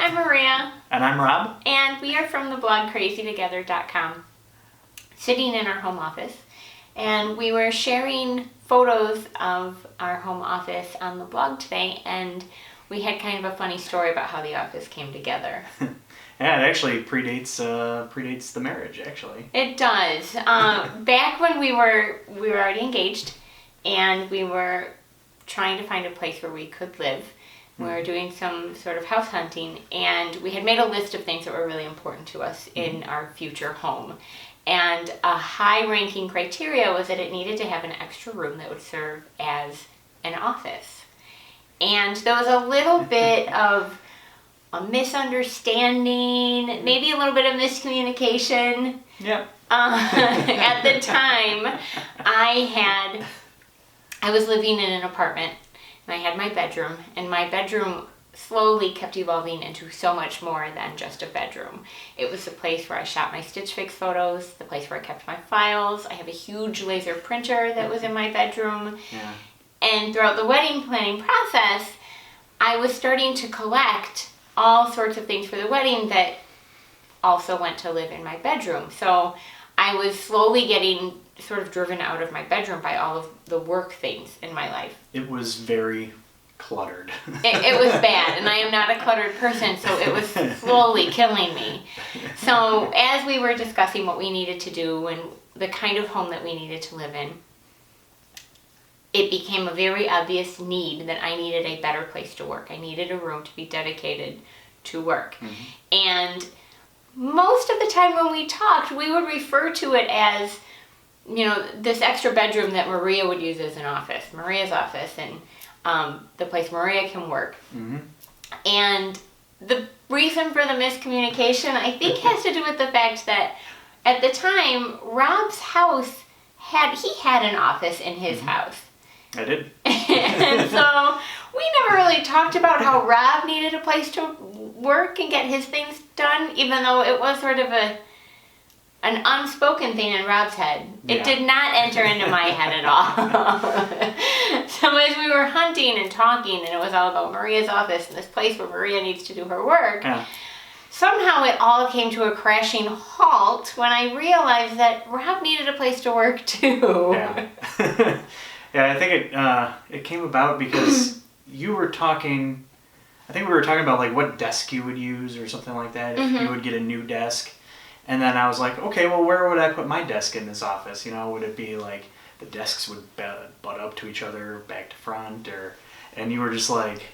I'm Maria. And I'm Rob. And we are from the blog crazytogether.com, sitting in our home office. And we were sharing photos of our home office on the blog today, and we had kind of a funny story about how the office came together. Yeah, it actually predates the marriage, actually. It does. Back when we were already engaged, and we were trying to find a place where we could live. We were doing some sort of house hunting, and we had made a list of things that were really important to us in our future home. And a high-ranking criteria was that it needed to have an extra room that would serve as an office. And there was a little bit of a misunderstanding, maybe a little bit of miscommunication. Yep. At the time, I was living in an apartment, and I had my bedroom, and my bedroom slowly kept evolving into so much more than just a bedroom. It was the place where I shot my Stitch Fix photos, the place where I kept my files. I have a huge laser printer that was in my bedroom. Yeah. And throughout the wedding planning process, I was starting to collect all sorts of things for the wedding that also went to live in my bedroom. So I was slowly getting sort of driven out of my bedroom by all of the work things in my life. It was very cluttered. It was bad, and I am not a cluttered person, so it was slowly killing me. So as we were discussing what we needed to do and the kind of home that we needed to live in, it became a very obvious need that I needed a better place to work. I needed a room to be dedicated to work. Mm-hmm. And most of the time when we talked, we would refer to it as, this extra bedroom that Maria would use as an office, Maria's office, and the place Maria can work. Mm-hmm. And the reason for the miscommunication, I think, has to do with the fact that at the time, Rob's house had an office in his house. I did. And so we never really talked about how Rob needed a place to work and get his things done, even though it was sort of an unspoken thing in Rob's head. It Yeah. did not enter into my head at all. So as we were hunting and talking, and it was all about Maria's office and this place where Maria needs to do her work, somehow it all came to a crashing halt when I realized that Rob needed a place to work too. Yeah. Yeah, I think it came about because you were talking, I think we were talking about like what desk you would use or something like that, if you would get a new desk. And then I was like, okay, well, where would I put my desk in this office? Would it be like the desks would butt up to each other, back to front, and you were just like,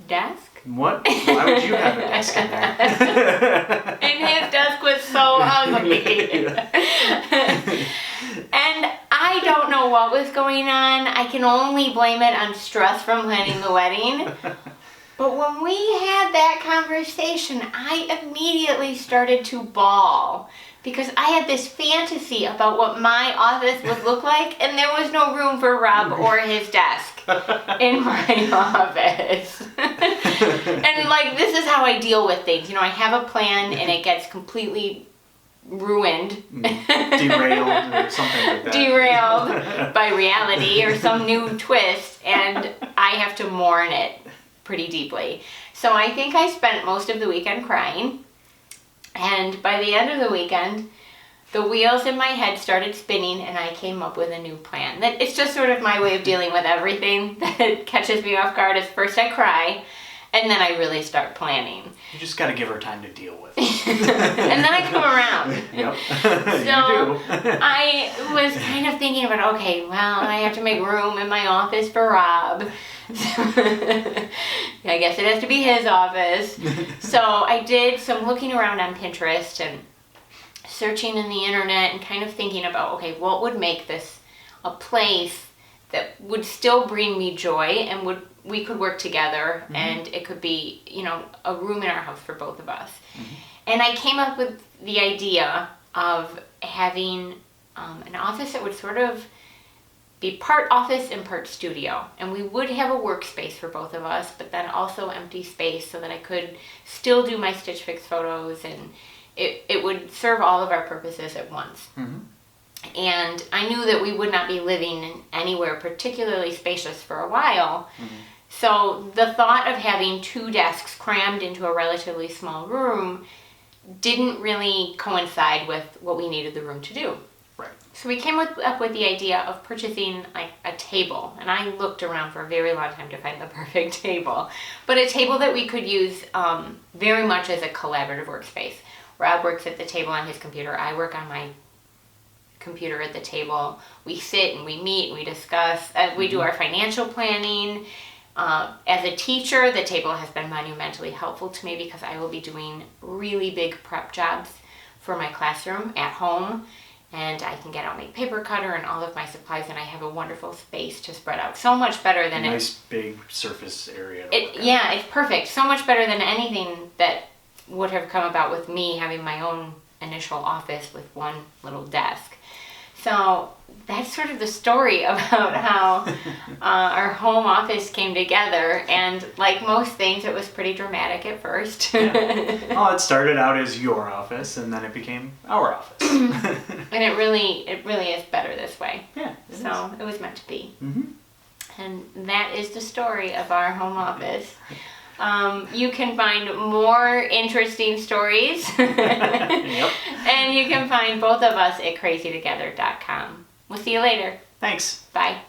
desk? What? Why would you have a desk in there? And his desk was so ugly. And I don't know what was going on. I can only blame it on stress from planning the wedding. But when we had that conversation, I immediately started to bawl because I had this fantasy about what my office would look like, and there was no room for Rob or his desk in my office. And this is how I deal with things. I have a plan and it gets completely ruined. Derailed or something like that. Derailed by reality or some new twist, and I have to mourn it pretty deeply. So I think I spent most of the weekend crying, and by the end of the weekend, the wheels in my head started spinning, and I came up with a new plan. It's just sort of my way of dealing with everything that catches me off guard. Is first I cry, and then I really start planning. You just got to give her time to deal with it. And then I come around. Yep. So you do. I was kind of thinking about, okay, well, I have to make room in my office for Rob. I guess it has to be his office. So I did some looking around on Pinterest and searching in the internet and kind of thinking about, okay, what would make this a place that would still bring me joy and we could work together, and it could be, a room in our house for both of us. And I came up with the idea of having an office that would sort of be part office and part studio. And we would have a workspace for both of us, but then also empty space so that I could still do my Stitch Fix photos, and it would serve all of our purposes at once. And I knew that we would not be living anywhere particularly spacious for a while. So the thought of having 2 desks crammed into a relatively small room didn't really coincide with what we needed the room to do. Right. So we came up with the idea of purchasing like a table, and I looked around for a very long time to find the perfect table, but a table that we could use very much as a collaborative workspace. Rob works at the table on his computer, I work on my computer at the table. We sit and we meet and we discuss, we do our financial planning. As a teacher, the table has been monumentally helpful to me because I will be doing really big prep jobs for my classroom at home, and I can get out my paper cutter and all of my supplies, and I have a wonderful space to spread out. So much better than nice big surface area. Yeah, it's perfect. So much better than anything that would have come about with me having my own initial office with one little desk. So that's sort of the story about how our home office came together, and like most things, it was pretty dramatic at first. Well, it started out as your office, and then it became our office. And it really is better this way. Yeah. So it was meant to be. Mm-hmm. And that is the story of our home office. You can find more interesting stories. Yep. And you can find both of us at crazytogether.com. We'll see you later. Thanks. Bye.